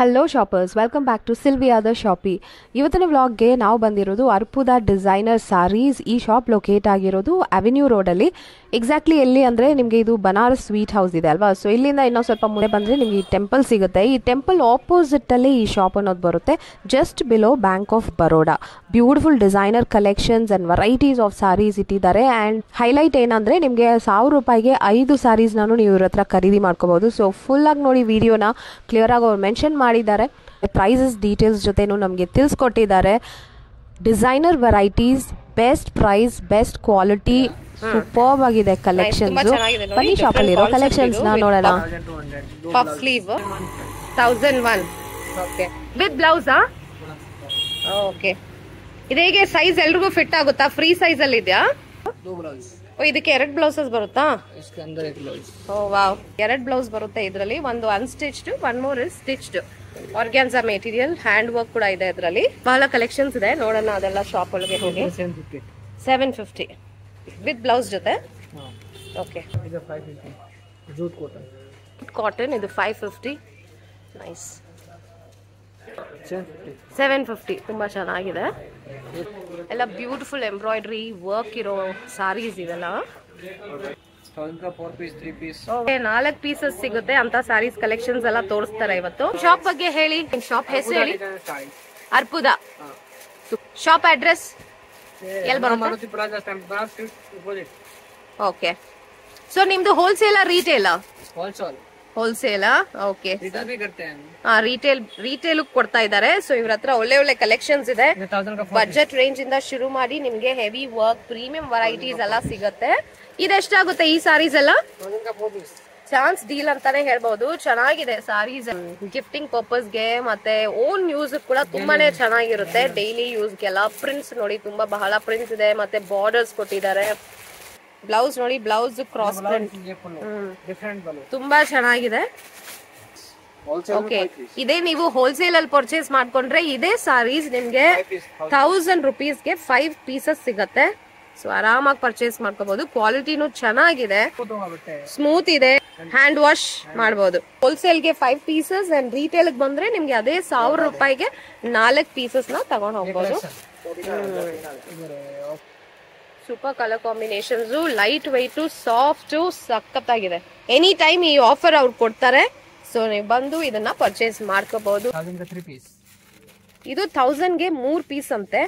Hello shoppers, welcome back to ಸಿಲ್ವಿಯಾದ Shoppy. ಇವತ್ತಿನ ವ್ಲಾಗ್ಗೆ ನಾವು ಬಂದಿರೋದು ಅರ್ಪುದ ಡಿಸೈನರ್ ಸಾರೀಸ್. ಈ ಶಾಪ್ ಲೊಕೇಟ್ ಆಗಿರೋದು ಅವೆನ್ಯೂ ರೋಡಲ್ಲಿ. ಎಕ್ಸಾಕ್ಟ್ಲಿ ಎಲ್ಲಿ ಅಂದರೆ ನಿಮಗೆ ಇದು ಬನಾರಸ್ ಸ್ವೀಟ್ ಹೌಸ್ ಇದೆ ಅಲ್ವಾ, ಸೊ ಇಲ್ಲಿಂದ ಇನ್ನೊಂದು ಸ್ವಲ್ಪ ಮುಂದೆ ಬಂದರೆ ನಿಮಗೆ ಈ ಟೆಂಪಲ್ ಸಿಗುತ್ತೆ. ಈ ಟೆಂಪಲ್ ಆಪೋಸಿಟ್ಟಲ್ಲಿ ಈ ಶಾಪ್ ಅನ್ನೋದು ಬರುತ್ತೆ, just below Bank of Baroda. Beautiful designer collections and varieties of sarees ಇಟ್ಟಿದ್ದಾರೆ. ಆ್ಯಂಡ್ ಹೈಲೈಟ್ ಏನಂದರೆ ನಿಮಗೆ 1000 ರೂಪಾಯಿಗೆ 5 ಸಾರೀಸ್ನೂ ನೀವು ಇವ್ರ ಹತ್ರ ಖರೀದಿ ಮಾಡ್ಕೋಬೋದು. ಸೊ ಫುಲ್ಲಾಗಿ ನೋಡಿ ವಿಡಿಯೋನ, ಕ್ಲಿಯರಾಗಿ ಅವ್ರು ಮೆನ್ಷನ್ ಮಾಡಿದ್ದಾರೆ. ಪ್ರೈಸಸ್ ಡೀಟೇಲ್ಸ್ ಜೊತೆನೂ ನಮಗೆ ತಿಳಿಸ್ಕೊಟ್ಟಿದ್ದಾರೆ. Designer varieties, best price, best quality, superb ಆಗಿದೆ ಕಲೆಕ್ಷನ್ಸ್. ಬನ್ನಿ ಶಾಪಲ್ಲಿ ಇರೋ ಕಲೆಕ್ಷನ್ಸ್ ನ ನೋಡೋಣ. Puff sleeve 1001 okay with blouse. Okay, ಇದೇಗೆ ಸೈಜ್ ಎಲ್ರಿಗೂ ಫಿಟ್ ಆಗುತ್ತಾ? ಫ್ರೀ ಸೈಜ್ ಅಲ್ಲಿ ಇದೆಯಾ? ಇದಕ್ಕೆ 2 ಬ್ಲೌಸಸ್ ಬರುತ್ತಾ? ಓ ವಾವ್, 2 ಬ್ಲೌಸ್ ಬರುತ್ತೆ ಇದರಲ್ಲಿ. ಒಂದು unstitched, one more is stitched. Organza material, hand work ಕೂಡ ಇದೆ ಇದರಲ್ಲಿ. ಬಹಳ ಕಲೆಕ್ಷನ್ಸ್ ಇದೆ, ನೋಡೋಣ ಅದೆಲ್ಲ ಶಾಪ್ ಒಳಗೆ ಹೋಗಿ. 750 ವಿತ್ ಬ್ಲೌಸ್ ಜೊತೆ. ಓಕೆ, ಕಾಟನ್ ಇದು 550. ನೈಸ್. 750 ತುಂಬಾ ಚೆನ್ನಾಗಿದೆ. ಎಲ್ಲ ಬ್ಯೂಟಿಫುಲ್ ಎಂಬ್ರಾಯ್ಡ್ರಿ ವರ್ಕ್ ಇರೋ ಸಾರೀಸ್ ಇವೆಲ್ಲ. 4 ಪೀಸಸ್ ಸಿಗುತ್ತೆ ಅಂತ ಸಾರೀಸ್ ಕಲೆಕ್ಷನ್ಸ್ ಎಲ್ಲ ತೋರಿಸ್ತಾರೆ ಇವತ್ತು. ಶಾಪ್ ಬಗ್ಗೆ ಹೇಳಿ, ಶಾಪ್ ಹೆಸರು ಹೇಳಿ. ಅರ್ಪುದ. ಶಾಪ್ ಅಡ್ರೆಸ್ ಎಲ್ಲಿ ಬರುತ್ತೆ? ಓಕೆ, ಸೊ ನಿಮ್ದು wholesale retail? Wholesale. Okay, retail ಕೊಡ್ತಾ ಇದ್ದಾರೆ. ಸೊ ಇವ್ರ ಹತ್ರ ಒಳ್ಳೆ ಒಳ್ಳೆ ಕಲೆಕ್ಷನ್ಸ್ ಇದೆ. ಬಜೆಟ್ ರೇಂಜ್ ಇಂದ ಶುರು ಮಾಡಿ ನಿಮ್ಗೆ ಹೆವಿ ವರ್ಕ್, ಪ್ರೀಮಿಯಂ ವೆರೈಟೀಸ್ ಎಲ್ಲ ಸಿಗುತ್ತೆ. ಇದೆಷ್ಟಾಗುತ್ತೆ ಈ ಸಾರೀಸ್ ಎಲ್ಲ? ಚಾನ್ಸ್ ಡೀಲ್ ಅಂತಾನೆ ಹೇಳ್ಬಹುದು. ಚೆನ್ನಾಗಿದೆ ಸಾರೀಸ್, ಗಿಫ್ಟಿಂಗ್ ಪರ್ಪಸ್ಗೆ ಮತ್ತೆ ಓನ್ ಯೂಸ್ ಕೂಡ ತುಂಬಾನೇ ಚೆನ್ನಾಗಿರುತ್ತೆ. ಡೈಲಿ ಯೂಸ್ಗೆಲ್ಲ. ಪ್ರಿಂಟ್ಸ್ ನೋಡಿ, ತುಂಬಾ ಬಹಳ ಪ್ರಿಂಟ್ಸ್ ಇದೆ, ಮತ್ತೆ ಬಾರ್ಡರ್ಸ್ ಕೊಟ್ಟಿದ್ದಾರೆ. ಬ್ಲೌಸ್ ನೋಡಿ, ಬ್ಲೌಸ್ ಕ್ರಾಸ್ ಪ್ರಿಂಟ್ ತುಂಬಾ ಚೆನ್ನಾಗಿದೆ. ಓಕೆ, ಇದೇ ನೀವು ಹೋಲ್ಸೇಲ್ ಅಲ್ಲಿ ಪರ್ಚೇಸ್ ಮಾಡ್ಕೊಂಡ್ರೆ ಇದೇ ಸಾರೀಸ್ ನಿಮ್ಗೆ 1000 ರೂಪೀಸ್ಗೆ 5 ಪೀಸಸ್ ಸಿಗತ್ತೆ. ಸೊ ಆರಾಮಾಗಿ ಪರ್ಚೇಸ್ ಮಾಡ್ಕೋಬಹುದು. ಕ್ವಾಲಿಟಿನೂ ಚೆನ್ನಾಗಿದೆ, ಸ್ಮೂತ್ ಇದೆ, ಹ್ಯಾಂಡ್ ವಾಶ್ ಮಾಡಬಹುದು. ಹೋಲ್ಸೇಲ್ಗೆ 5 ಪೀಸಸ್ ಅಂಡ್ ರಿಟೇಲ್ ಬಂದ್ರೆ ನಿಮ್ಗೆ ಅದೇ 1000 ರೂಪಾಯಿಗೆ 4 ಪೀಸಸ್ ನ ತಗೊಂಡ್ ಹೋಗ್ಬೋದು. Super colour combinations, light weight, soft, ಸಖತ್ತಾಗಿದೆ. ಎನಿ ಟೈಮ್ ಈ ಆಫರ್ ಅವ್ರು ಕೊಡ್ತಾರೆ. ಸೊ ನೀವು ಬಂದು ಇದನ್ನ ಪರ್ಚೇಸ್ ಮಾಡ್ಕೋಬಹುದು. ಇದು 1000ಗೆ 3 ಪೀಸ್ ಅಂತೆ.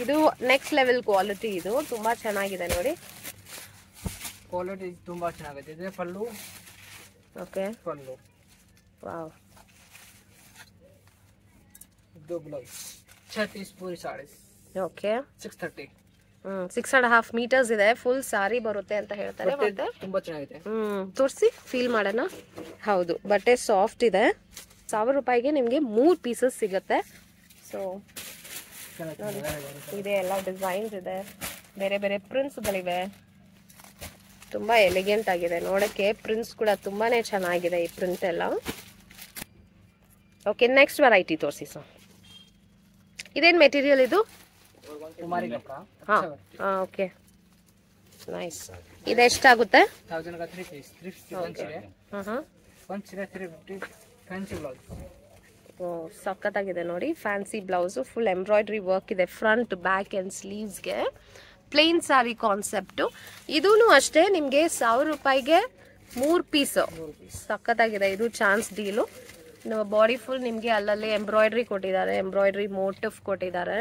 ಇದು ನೆಕ್ಸ್ಟ್ ಲೆವೆಲ್ ಕ್ವಾಲಿಟಿ. ಇದು ತುಂಬಾ ಚೆನ್ನಾಗಿದೆ ನೋಡಿ, ಕ್ವಾಲಿಟಿ ತುಂಬಾ ಚೆನ್ನಾಗಿದೆ. ಇದೆ ಪಲ್ಲು. ಓಕೆ, ಪಲ್ಲು. ವಾವ್. दो ब्लाउज 6 पीस पूरी साड़ी. ಓಕೆ, 630. 6.5 ಮೀಟರ್ಸ್ ಇದೆ. ಫುಲ್ ಸಾರಿ ಬರುತ್ತೆ ಅಂತ ಹೇಳ್ತಾರೆ. ಮತ್ತೆ ತುಂಬಾ ಚೆನ್ನಾಗಿದೆ. ತೋರಿಸಿ, ಫೀಲ್ ಮಾಡೋಣ. ಹೌದು, ಬಟ್ಟೆ ಸಾಫ್ಟ್ ಇದೆ. 1000 ರೂಪಾಯಿಗೆ ನಿಮ್ಗೆ 3 ಪೀಸಸ್ ಸಿಗುತ್ತೆ. ಸೊ ಇದೆ, ಎಲ್ಲ ಡಿಸೈನ್ಸ್ ಇದೆ, ಬೇರೆ ಬೇರೆ ಪ್ರಿಂಟ್ಸ್ ಗಳಿವೆ. ತುಂಬಾ ಎಲಿಗೆಂಟ್ ಆಗಿದೆ ನೋಡಕ್ಕೆ. ಪ್ರಿಂಟ್ಸ್ ಕೂಡ ತುಂಬಾನೇ ಚೆನ್ನಾಗಿದೆ ಈ ಪ್ರಿಂಟ್ ಎಲ್ಲ. ಓಕೆ, ನೆಕ್ಸ್ಟ್ ವೆರೈಟಿ ತೋರಿಸಿ ಸರ್. ಇದೇನ್ ಮೆಟೀರಿಯಲ್ ಇದು? ಕುಮಾರಿ ಕಪಡ. Okay, nice. ಇದೆಷ್ಟಾಗುತ್ತೆ? 1000 का 3 पीस 350 है. ಒಂದು ಸೀರೆ 350 ಫ್ಯಾನ್ಸಿ ಬ್ಲೌಸ್. ಸಖತ್ತಾಗಿದೆ ನೋಡಿ, fancy blouse, full embroidery work ಇದೆ ಫ್ರಂಟ್, ಬ್ಯಾಕ್ ಅಂಡ್ ಸ್ಲೀವ್ಸ್ಗೆ. Plain sari concept. ಇದೂ ಅಷ್ಟೇ, ನಿಮ್ಗೆ 1000 ರೂಪಾಯಿಗೆ 3 ಪೀಸ್. ಸಖತ್ತಾಗಿದೆ ಇದು, ಚಾನ್ಸ್ ಡೀಲು. ಬಾಡಿ ಫುಲ್ ನಿಮ್ಗೆ ಅಲ್ಲಲ್ಲಿ ಎಂಬ್ರಾಯ್ಡ್ರಿ ಕೊಟ್ಟಿದ್ದಾರೆ, ಎಂಬ್ರಾಯ್ಡ್ರಿ ಮೋಟಿವ್ ಕೊಟ್ಟಿದ್ದಾರೆ.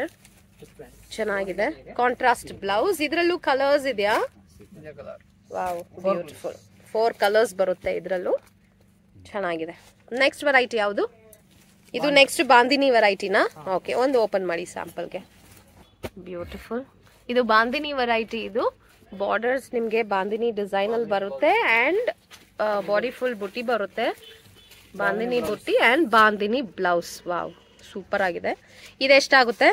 ಚೆನ್ನಾಗಿದೆ. Contrast blouse. ಇದ್ರಲ್ಲೂ ಕಲರ್ಸ್ ಇದೆಯಾ? Wow, beautiful. 4 ಕಲರ್ಸ್ ಬರುತ್ತೆ ಇದ್ರಲ್ಲೂ. ಚೆನ್ನಾಗಿದೆ. ನೆಕ್ಸ್ಟ್ ವೆರೈಟಿ ಯಾವುದು? ಇದು ನೆಕ್ಸ್ಟ್ ಬಾಂದಿನಿ ವೆರೈಟಿನಾ? ಓಕೆ, ಒಂದು ಓಪನ್ ಮಾಡಿ ಸ್ಯಾಂಪಲ್ಗೆ. ಬ್ಯೂಟಿಫುಲ್. ಇದು ಬಾಂದಿನಿ ವೆರೈಟಿ. ಇದು ಬಾರ್ಡರ್ಸ್ ನಿಮ್ಗೆ ಬಾಂದಿನಿ ಡಿಸೈನ್ ಅಲ್ಲಿ ಬರುತ್ತೆ ಅಂಡ್ ಬಾಡಿ ಫುಲ್ ಬುಟ್ಟಿ ಬರುತ್ತೆ. ಬಾಂದಿನಿ ಬುಟ್ಟಿ and bandhani blouse. Wow, super ಆಗಿದೆ. ಇದೆಷ್ಟಾಗುತ್ತೆ?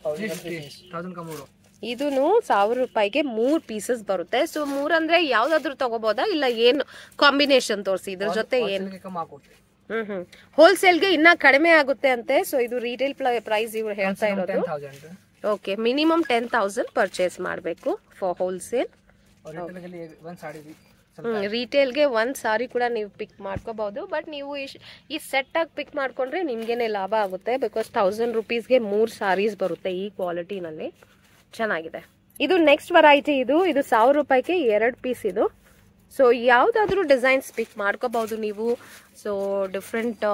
1000 का 3. ಇದೂನು 1000 ರೂಪಾಯಿಗೆ 3 ಪೀಸಸ್ ಬರುತ್ತೆ. ಸೊ 3 ಅಂದ್ರೆ ಯಾವ್ದಾದ್ರು ತಗೋಬಹುದಾ, ಇಲ್ಲ ಏನು ಕಾಂಬಿನೇಷನ್ ತೋರಿಸಿ ಇದ್ರ ಜೊತೆ ಏನು? ಹೋಲ್ಸೇಲ್ಗೆ ಇನ್ನ ಕಡಿಮೆ ಆಗುತ್ತೆ ಅಂತೆ. ಸೊ ಇದು ರಿಟೇಲ್ ಪ್ರೈಸ್ ಇವ್ರು ಹೇಳ್ತಾ ಇರೋದು. ಓಕೆ, ಮಿನಿಮಮ್ 10,000 ಪರ್ಚೇಸ್ ಮಾಡಬೇಕು ಫಾರ್ ಹೋಲ್ಸೇಲ್. ರಿಟೇಲ್ಗೆ ಒಂದು ಸಾರಿ ಕೂಡ ನೀವು ಪಿಕ್ ಮಾಡ್ಕೋಬಹುದು. ಬಟ್ ನೀವು ಈ ಸೆಟ್ ಆಗಿ ಪಿಕ್ ಮಾಡ್ಕೊಂಡ್ರೆ ನಿಮ್ಗೇನೆ ಲಾಭ ಆಗುತ್ತೆ. ಬಿಕಾಸ್ 1000 ರುಪೀಸ್ಗೆ 3 ಸಾರೀಸ್ ಬರುತ್ತೆ ಈ ಕ್ವಾಲಿಟಿನಲ್ಲಿ. ಚೆನ್ನಾಗಿದೆ. ಇದು ನೆಕ್ಸ್ಟ್ ವೆರೈಟಿ. ಇದು 1000 ರೂಪಾಯಿಗೆ 2 ಪೀಸ್ ಇದು. ಸೊ ಯಾವುದಾದ್ರೂ ಡಿಸೈನ್ಸ್ ಪಿಕ್ ಮಾಡ್ಕೋಬಹುದು ನೀವು. So different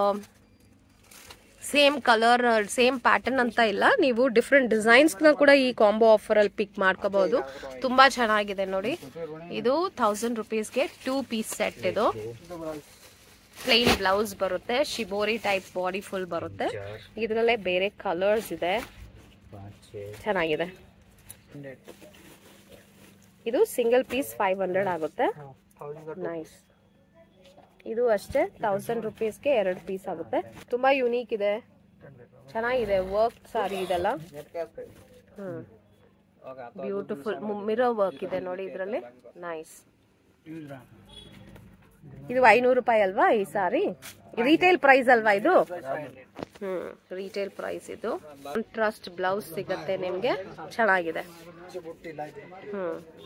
same colour same pattern ಅಂತ ಇಲ್ಲ, ನೀವು ಡಿಫ್ರೆಂಟ್ ಡಿಸೈನ್ಸ್ನ ಕೂಡ ಈ ಕಾಂಬೋ ಆಫರಲ್ಲಿ ಪಿಕ್ ಮಾಡ್ಕೋಬಹುದು. ತುಂಬ ಚೆನ್ನಾಗಿದೆ ನೋಡಿ. ಇದು 1000 ರುಪೀಸ್ಗೆ 2 ಪೀಸ್ ಸೆಟ್. ಇದು ಪ್ಲೇನ್ ಬ್ಲೌಸ್ ಬರುತ್ತೆ, ಶಿಬೋರಿ ಟೈಪ್ ಬಾಡಿ ಫುಲ್ ಬರುತ್ತೆ. ಇದರಲ್ಲೇ ಬೇರೆ ಕಲರ್ಸ್ ಇದೆ, ಚೆನ್ನಾಗಿದೆ. ಇದು ಸಿಂಗಲ್ ಪೀಸ್ 500 ಆಗುತ್ತೆ. ನೈಸ್. ಇದು ಅಷ್ಟೇ 1000 ರುಪೀಸ್ಗೆ 2 ಪೀಸ್ ಆಗುತ್ತೆ. ತುಂಬಾ ಯುನೀಕ್ ಇದೆ, ಚೆನ್ನಾಗಿದೆ. ವರ್ಕ್ ಸಾರಿ ಇದೆಲ್ಲ. ಬ್ಯೂಟಿಫುಲ್ ಮಿರರ್ ವರ್ಕ್ ಇದೆ ನೋಡಿ ಇದರಲ್ಲಿ. ನೈಸ್. ಇದು 500 ರೂಪಾಯಿ ಅಲ್ವಾ ಈ ಸಾರಿ? ರಿಟೇಲ್ ಪ್ರೈಸ್ ಅಲ್ವಾ ಇದು? ರಿಟೇಲ್ ಪ್ರೈಸ್ ಇದು. ಕಾಂಟ್ರಾಸ್ಟ್ ಬ್ಲೌಸ್ ಸಿಗತ್ತೆ ನಿಮ್ಗೆ, ಚೆನ್ನಾಗಿದೆ.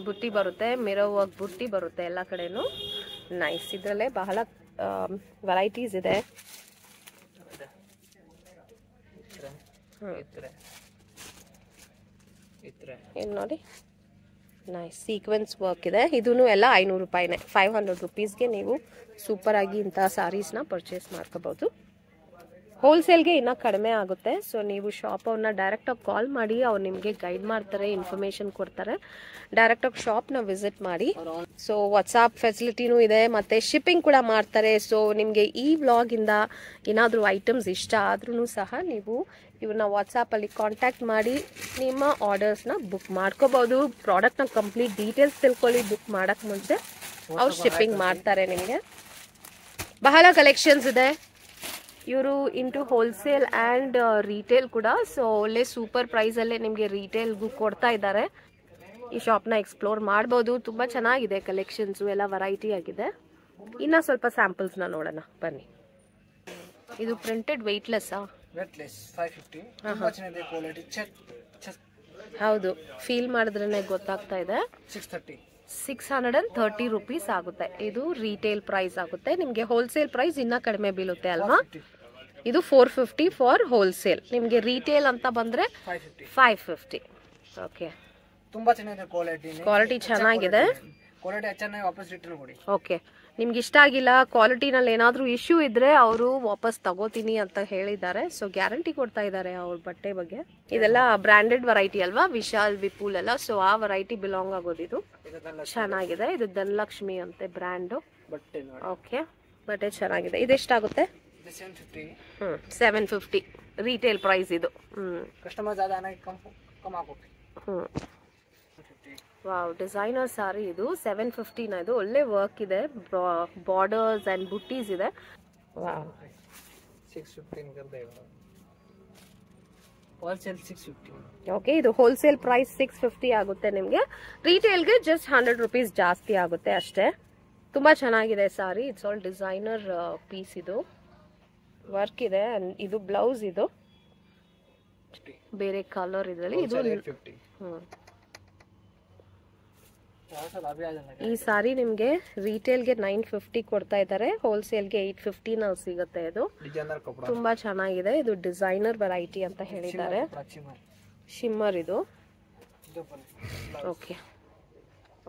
ಬುಟ್ಟಿ ಬರುತ್ತೆ, ಮಿರರ್ ವರ್ಕ್ ಬುಟ್ಟಿ ಬರುತ್ತೆ ಎಲ್ಲ ಕಡೆನೂ. ನೈಸ್. ಇದ್ರಲ್ಲೇ ಬಹಳ ವೆರೈಟೀಸ್ ಇದೆ. ಏನ್ ನೋಡಿ, ನೈಸ್ ಸೀಕ್ವೆನ್ಸ್ ವರ್ಕ್ ಇದೆ. ಇದೂ ಎಲ್ಲ 500 ರೂಪಾಯಿನೇ. 500 ರುಪೀಸ್ಗೆ ನೀವು ಸೂಪರ್ ಆಗಿ ಇಂತಹ ಸಾರೀಸ್ನ ಪರ್ಚೇಸ್ ಮಾಡ್ಕೋಬಹುದು. ಹೋಲ್ಸೇಲ್ಗೆ ಇನ್ನೂ ಕಡಿಮೆ ಆಗುತ್ತೆ. ಸೊ ನೀವು ಶಾಪ್ ಅವ್ರನ್ನ ಡೈರೆಕ್ಟಾಗಿ ಕಾಲ್ ಮಾಡಿ, ಅವ್ರು ನಿಮಗೆ ಗೈಡ್ ಮಾಡ್ತಾರೆ, ಇನ್ಫಾರ್ಮೇಶನ್ ಕೊಡ್ತಾರೆ. ಡೈರೆಕ್ಟಾಗಿ ಶಾಪ್ನ ವಿಸಿಟ್ ಮಾಡಿ. ಸೊ ವಾಟ್ಸಾಪ್ ಫೆಸಿಲಿಟಿನೂ ಇದೆ, ಮತ್ತು ಶಿಪ್ಪಿಂಗ್ ಕೂಡ ಮಾಡ್ತಾರೆ. ಸೊ ನಿಮಗೆ ಈ ವ್ಲಾಗಿಂದ ಏನಾದರೂ ಐಟಮ್ಸ್ ಇಷ್ಟ ಆದ್ರೂ ಸಹ ನೀವು ಇವ್ರನ್ನ ವಾಟ್ಸಾಪಲ್ಲಿ ಕಾಂಟ್ಯಾಕ್ಟ್ ಮಾಡಿ ನಿಮ್ಮ ಆರ್ಡರ್ಸ್ನ ಬುಕ್ ಮಾಡ್ಕೋಬಹುದು. ಪ್ರಾಡಕ್ಟ್ನ ಕಂಪ್ಲೀಟ್ ಡೀಟೇಲ್ಸ್ ತಿಳ್ಕೊಳ್ಳಿ. ಬುಕ್ ಮಾಡೋಕ್ಕೆ ಮುಂಚೆ ಅವ್ರು ಶಿಪ್ಪಿಂಗ್ ಮಾಡ್ತಾರೆ ನಿಮಗೆ. ಬಹಳ ಕಲೆಕ್ಷನ್ಸ್ ಇದೆ. ಇವರು ಇಂಟು ಹೋಲ್ಸೇಲ್ ಆ್ಯಂಡ್ ರಿಟೇಲ್ ಕೂಡ. ಸೊ ಒಳ್ಳೆ ಸೂಪರ್ ಪ್ರೈಸಲ್ಲೇ ನಿಮಗೆ ರಿಟೇಲ್ಗೂ ಕೊಡ್ತಾ ಇದ್ದಾರೆ. ಈ ಶಾಪ್ನ ಎಕ್ಸ್ಪ್ಲೋರ್ ಮಾಡ್ಬೋದು. ತುಂಬ ಚೆನ್ನಾಗಿದೆ ಕಲೆಕ್ಷನ್ಸು, ಎಲ್ಲ ವೆರೈಟಿ ಆಗಿದೆ. ಇನ್ನು ಸ್ವಲ್ಪ ಸ್ಯಾಂಪಲ್ಸ್ನ ನೋಡೋಣ ಬನ್ನಿ. ಇದು ಪ್ರಿಂಟೆಡ್ ವೆಯ್ಟ್ಲೆಸ್ಸಾ? ವೆಟ್ಲೆಸ್ 550. ತುಂಬಾ ಚೆನ್ನಾಗಿದೆ ಕ್ವಾಲಿಟಿ. ಹೌದು, ಫೀಲ್ ಮಾಡಿದ್ರೇ ಗೊತ್ತಾಗ್ತಾ ಇದೆ. 630 ರುಪೀಸ್ ಆಗುತ್ತೆ. ಇದು ರಿಟೇಲ್ ಪ್ರೈಸ್ ಆಗುತ್ತೆ. ನಿಮಗೆ ಹೋಲ್ಸೇಲ್ ಪ್ರೈಸ್ ಇನ್ನೂ ಕಡಿಮೆ ಬೀಳುತ್ತೆ ಅಲ್ವಾ? ಇದು 450 ಫಾರ್ ಹೋಲ್ಸೇಲ್. ನಿಮಗೆ ರಿಟೇಲ್ ಅಂತ ಬಂದರೆ 550. ಓಕೆ, ತುಂಬಾ ಚೆನ್ನಾಗಿದೆ ಕ್ವಾಲಿಟಿ. ಕ್ವಾಲಿಟಿ ಚೆನ್ನಾಗಿದೆ. ಕ್ವಾಲಿಟಿ ಚೆನ್ನಾಗಿ ವಾಪಸ್ ರಿಟರ್ನ್ ಕೊಡಿ. ಓಕೆ, ನಿಮ್ಗೆ ಇಷ್ಟ ಆಗಿಲ್ಲ, ಕ್ವಾಲಿಟಿನಲ್ಲಿ ಏನಾದರೂ ಇಶ್ಯೂ ಇದ್ರೆ ಅವರು ವಾಪಸ್ ತಗೋತೀನಿ ಅಂತ ಹೇಳಿದ್ದಾರೆ. ಸೊ ಗ್ಯಾರಂಟಿ ಕೊಡ್ತಾ ಇದ್ದಾರೆ ಅವ್ರ ಬಟ್ಟೆ ಬಗ್ಗೆ. ಇದೆಲ್ಲ ಬ್ರ್ಯಾಂಡೆಡ್ ವೆರೈಟಿ ಅಲ್ವಾ? ವಿಶಾಲ್, ವಿಪುಲ್ ಎಲ್ಲ. ಸೊ ಆ ವೆರೈಟಿ ಬಿಲಾಂಗ್ ಆಗೋದಿದು. ಚೆನ್ನಾಗಿದೆ. ಇದು ಧನಲಕ್ಷ್ಮಿ ಅಂತೆ ಬ್ರ್ಯಾಂಡು. ಓಕೆ, ಬಟ್ಟೆ ಚೆನ್ನಾಗಿದೆ. ಇದೆಷ್ಟಾಗುತ್ತೆ? 750 ರಿಟೇಲ್ ಪ್ರೈಸ್ ಇದು. ವಾವ್, ಡಿಸೈನರ್ ಸಾರಿ ಇದು. 750 ಇದು. ಒಳ್ಳೆ ವರ್ಕ್ ಇದೆ, ಬಾರ್ಡರ್ಸ್ ಅಂಡ್ ಬುಟ್ಟೀಸ್ ಇದೆ. Wow, 615 wholesale 650. ಓಕೆ, ಇದು ಹೋಲ್ಸೇಲ್ ಪ್ರೈಸ್ 650 ಆಗುತ್ತೆ ನಿಮಗೆ. ರಿಟೇಲ್ಗೆ ಜಸ್ಟ್ 100 ರುಪೀಸ್ ಜಾಸ್ತಿ ಆಗುತ್ತೆ ಅಷ್ಟೇ. ತುಂಬಾ ಚೆನ್ನಾಗಿದೆ sari. It's all designer piece. ಇದು ವರ್ಕ್ ಇದೆ. ಇದು ಬ್ಲೌಸ್. ಇದು ಬೇರೆ ಕಲರ್ ಇದರಲ್ಲಿ. ಇದು ಈ ಸಾರಿ ನಿಮ್ಗೆ ರಿಟೇಲ್ಗೆ 950 ಕೊಡ್ತಾ ಇದ್ದಾರೆ, ಹೋಲ್ಸೇಲ್ಗೆ 850 ನಲ್ಲಿ ಸಿಗುತ್ತೆ. ಇದು ತುಂಬಾ ಚೆನ್ನಾಗಿದೆ. ಇದು ಡಿಸೈನರ್ ವೆರೈಟಿ ಅಂತ ಹೇಳಿದ್ದಾರೆ. ಶಿಮ್ಮರ್ ಇದು. ಓಕೆ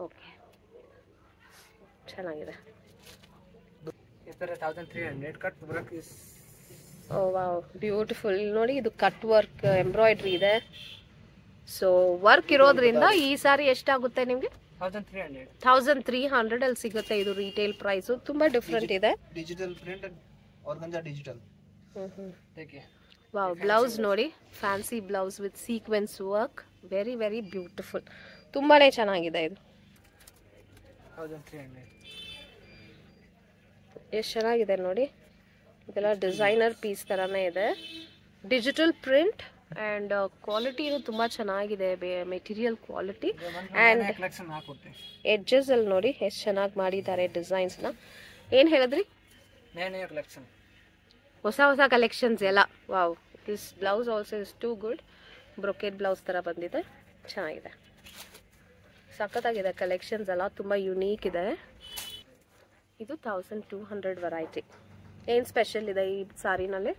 ಓಕೆ, ಚೆನ್ನಾಗಿದೆ. Oh wow, beautiful. ನೋಡಿ, ಇದು ಕಟ್ ವರ್ಕ್ ಎಂಬ್ರಾಯ್ಡ್ರಿ ಇದೆ. ಸೊ ವರ್ಕ್ ಇರೋದ್ರಿಂದ ಈ ಸಾರಿ ಎಷ್ಟಾಗುತ್ತೆ ನಿಮ್ಗೆ? 1300 ಅಲ್ಲಿ ಸಿಗುತ್ತೆ. ಇದು ರಿಟೇಲ್ ಪ್ರೈಸ್. ತುಂಬಾ ಡಿಫ್ರೆಂಟ್ ಇದೆ. Digital print organza digital. Wow, blouse ನೋಡಿ, fancy blouse with sequence work. Very very beautiful. ತುಂಬಾನೇ ಚೆನ್ನಾಗಿದೆ ಇದು. 1300. ಎಷ್ಟು ಚೆನ್ನಾಗಿದೆ ನೋಡಿ. ಇದೆಲ್ಲ ಡಿಸೈನರ್ ಪೀಸ್ ತರಾನೇ ಇದೆ. ಡಿಜಿಟಲ್ ಪ್ರಿಂಟ್ ಅಂಡ್ ಕ್ವಾಲಿಟಿನೂ ತುಂಬಾ ಚೆನ್ನಾಗಿದೆ. ಮೆಟೀರಿಯಲ್ ಕ್ವಾಲಿಟಿ ಅಂಡ್ ಎಡ್ಜಸ್ ಅಲ್ಲಿ ನೋಡಿ ಎಷ್ಟು ಚೆನ್ನಾಗಿ ಮಾಡಿದ್ದಾರೆ ಡಿಸೈನ್ಸ್ ನ. ಏನ್ ಹೇಳಿದ್ರಿ? ಹೊಸ ಹೊಸ ಕಲೆಕ್ಷನ್ಸ್ ಎಲ್ಲ. Wow, this blouse also is too good. Brocade blouse ತರ ಬಂದಿದೆ, ಚೆನ್ನಾಗಿದೆ. ಸಖತ್ತಾಗಿದೆ ಕಲೆಕ್ಷನ್ಸ್ ಎಲ್ಲ. ತುಂಬಾ ಯುನೀಕ್ ಇದೆ. ಇದು 1200 ವೆರೈಟಿ. ಏನು ಸ್ಪೆಷಲ್ ಇದೆ ಈ ಸಾರಿನಲ್ಲಿ?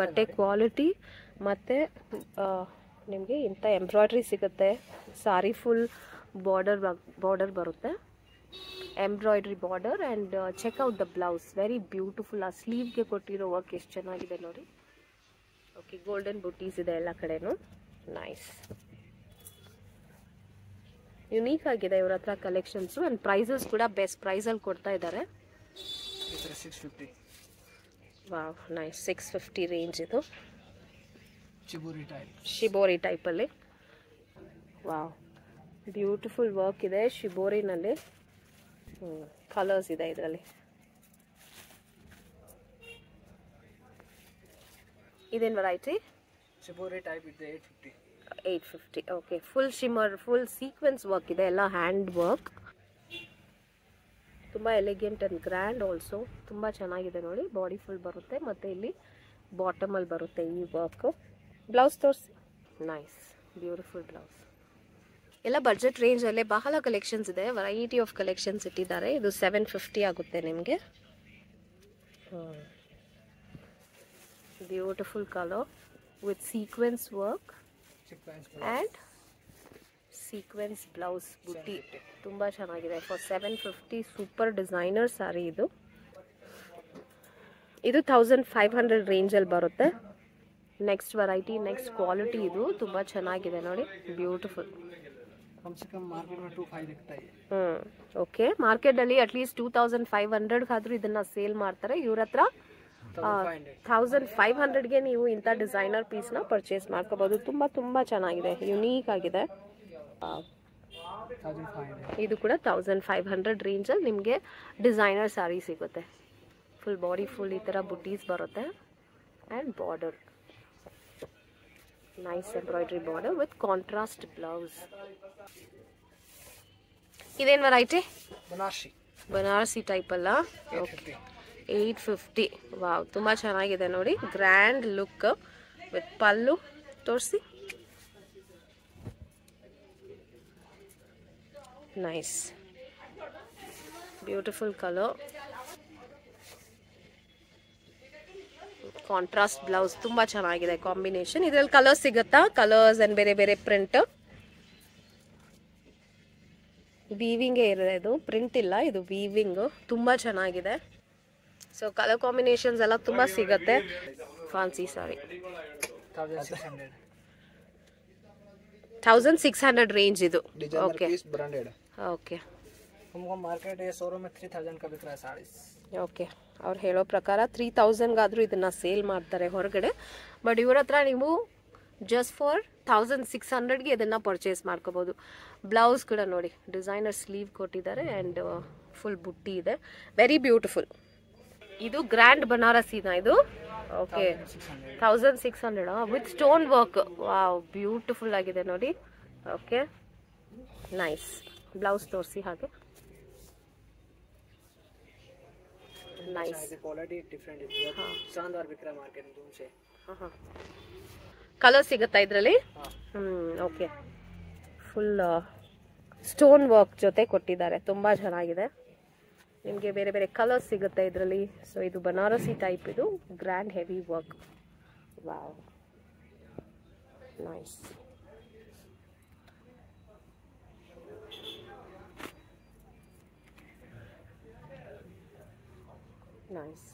ಬಟ್ಟೆ ಕ್ವಾಲಿಟಿ ಮತ್ತು ನಿಮಗೆ ಇಂಥ ಎಂಬ್ರಾಯ್ಡ್ರಿ ಸಿಗುತ್ತೆ. ಸಾರಿ ಫುಲ್ ಬಾರ್ಡರ್ ಬರುತ್ತೆ, embroidery border. And check out the blouse, very beautiful. ಆ ಸ್ಲೀವ್ಗೆ ಕೊಟ್ಟಿರೋ ವರ್ಕ್ ಎಷ್ಟು ಚೆನ್ನಾಗಿದೆ ನೋಡಿ. ಓಕೆ, ಗೋಲ್ಡನ್ ಬುಟೀಸ್ ಇದೆ ಎಲ್ಲ ಕಡೆನೂ. ನೈಸ್, ಯುನೀಕ್ ಆಗಿದೆ ಇವ್ರ ಹತ್ರ ಕಲೆಕ್ಷನ್ಸು. ಆ್ಯಂಡ್ ಪ್ರೈಸಸ್ ಕೂಡ ಬೆಸ್ಟ್ ಪ್ರೈಸಲ್ಲಿ ಕೊಡ್ತಾ ಇದ್ದಾರೆ. Wow, nice. 650 ರೇಂಜ್ ಇದು. ಶಿಬೋರಿ ಟೈಪಲ್ಲಿ. ವಾವ್, ಬ್ಯೂಟಿಫುಲ್ ವರ್ಕ್ ಇದೆ ಶಿಬೋರಿನಲ್ಲಿ. ಕಲರ್ಸ್ ಇದೆ ಇದರಲ್ಲಿ. ಇದೇನು ವೆರೈಟಿ? ಶಿಬೋರಿ ಟೈಪ್ ಇದೆ 850. 850. Okay, full shimmer, full sequence work ಇದೆ, ಎಲ್ಲ ಹ್ಯಾಂಡ್ ವರ್ಕ್. ತುಂಬ ಎಲಿಗೆಂಟ್ ಆ್ಯಂಡ್ ಗ್ರ್ಯಾಂಡ್ ಆಲ್ಸೋ. ತುಂಬ ಚೆನ್ನಾಗಿದೆ ನೋಡಿ. ಬಾಡಿ ಫುಲ್ ಬರುತ್ತೆ ಮತ್ತು ಇಲ್ಲಿ ಬಾಟಮಲ್ಲಿ ಬರುತ್ತೆ ಈ ವರ್ಕ್. ಬ್ಲೌಸ್ ತೋರಿಸಿ. Nice, beautiful blouse. ಎಲ್ಲ ಬಡ್ಜೆಟ್ ರೇಂಜಲ್ಲೇ ಬಹಳ ಕಲೆಕ್ಷನ್ಸ್ ಇದೆ, ವೆರೈಟಿ ಆಫ್ ಕಲೆಕ್ಷನ್ಸ್ ಇಟ್ಟಿದ್ದಾರೆ. ಇದು 750 ಆಗುತ್ತೆ ನಿಮಗೆ. Beautiful colour with sequence work and sequence blouse ಬುಟ್ಟಿ. ತುಂಬ ಚೆನ್ನಾಗಿದೆ. ಫಾರ್ 750 ಸೂಪರ್ ಡಿಸೈನರ್ ಸ್ಯಾರಿ ಇದು. ಇದು 1500 ರೇಂಜಲ್ಲಿ ಬರುತ್ತೆ. Next variety, next quality. ಇದು ತುಂಬ ಚೆನ್ನಾಗಿದೆ ನೋಡಿ, ಬ್ಯೂಟಿಫುಲ್. ಓಕೆ, ಮಾರ್ಕೆಟಲ್ಲಿ ಅಟ್ಲೀಸ್ಟ್ 2500 ಇದನ್ನ ಸೇಲ್ ಮಾಡ್ತಾರೆ. ಇವ್ರ ಹತ್ರ 1500ಗೆ ನೀವು ಇಂಥ ಡಿಸೈನರ್ ಪೀಸ್ನ ಪರ್ಚೇಸ್ ಮಾಡ್ಕೋಬಹುದು. ತುಂಬ ತುಂಬ ಚೆನ್ನಾಗಿದೆ, ಯುನೀಕ್ ಆಗಿದೆ. ಇದು ಕೂಡ 1500 ರೇಂಜಲ್ಲಿ ನಿಮಗೆ ಡಿಸೈನರ್ ಸ್ಯಾರಿ ಸಿಗುತ್ತೆ. ಫುಲ್ ಬಾಡಿ ಫುಲ್ ಈ ಥರ ಬುಟೀಸ್ ಬರುತ್ತೆ and border, nice embroidery border with contrast blouse. ಇದೇನು ವೆರೈಟಿ? ಬನಾರಸಿ ಟೈಪ್ ಅಲ್ಲ? 850. ವಾವ್, ತುಂಬ ಚೆನ್ನಾಗಿದೆ ನೋಡಿ. ಗ್ರ್ಯಾಂಡ್ ಲುಕ್ ವಿತ್ ಪಲ್ಲು. ತೋರಿಸಿ. Nice, beautiful colour, contrast blouse. ತುಂಬ ಚೆನ್ನಾಗಿದೆ ಕಾಂಬಿನೇಷನ್. ಇದರಲ್ಲಿ ಕಲರ್ಸ್ ಸಿಗುತ್ತಾ? ಕಲರ್ಸ್ ಆ್ಯಂಡ್ ಬೇರೆ ಬೇರೆ ಪ್ರಿಂಟ್. ವೀವಿಂಗೇ ಇದೆ, ಇದು ಪ್ರಿಂಟ್ ಇಲ್ಲ, ಇದು ವೀವಿಂಗು. ತುಂಬ ಚೆನ್ನಾಗಿದೆ. ಸೊ ಕಲರ್ ಕಾಂಬಿನೇಷನ್ಸ್ ಎಲ್ಲ ತುಂಬ ಸಿಗುತ್ತೆ. ಫ್ಯಾನ್ಸಿ ಸಾರಿ 1600 ರೇಂಜ್ ಇದು. ओके ओके हमको मार्केट ये शोरूम में 3000 का बिक रहा है साड़ी. ಓಕೆ, ಅವ್ರು ಹೇಳೋ ಪ್ರಕಾರ 3000ಗಾದರೂ ಇದನ್ನು ಸೇಲ್ ಮಾಡ್ತಾರೆ ಹೊರಗಡೆ. ಬಟ್ ಇವ್ರ ಹತ್ರ ನೀವು ಜಸ್ಟ್ ಫಾರ್ 1600ಗೆ ಇದನ್ನು ಪರ್ಚೇಸ್ ಮಾಡ್ಕೋಬೋದು. ಬ್ಲೌಸ್ ಕೂಡ ನೋಡಿ, ಡಿಸೈನರ್ ಸ್ಲೀವ್ ಕೊಟ್ಟಿದ್ದಾರೆ ಆ್ಯಂಡ್ ಫುಲ್ ಬುಟ್ಟಿ ಇದೆ. Very beautiful. ಇದು ಗ್ರ್ಯಾಂಡ್ ಬನಾರಸಿನ ಇದು? Okay, 1600 with stone work. Wow, beautiful ಆಗಿದೆ ನೋಡಿ. Okay, nice. ಬ್ಲೌಸ್ ತೋರಿಸಿ ಹಾಗೆ. ನೈಸ್. ಕಲರ್ ಸಿಗುತ್ತಾ ಇದರಲ್ಲಿ? ಓಕೆ, ಫುಲ್ ಸ್ಟೋನ್ ವರ್ಕ್ ಜೊತೆ ಕೊಟ್ಟಿದ್ದಾರೆ. ತುಂಬ ಚೆನ್ನಾಗಿದೆ. ನಿಮಗೆ ಬೇರೆ ಬೇರೆ ಕಲರ್ಸ್ ಸಿಗುತ್ತೆ ಇದರಲ್ಲಿ. ಸೊ ಇದು ಬನಾರಸಿ ಟೈಪ್, ಇದು grand heavy work. Wow, nice. Nice.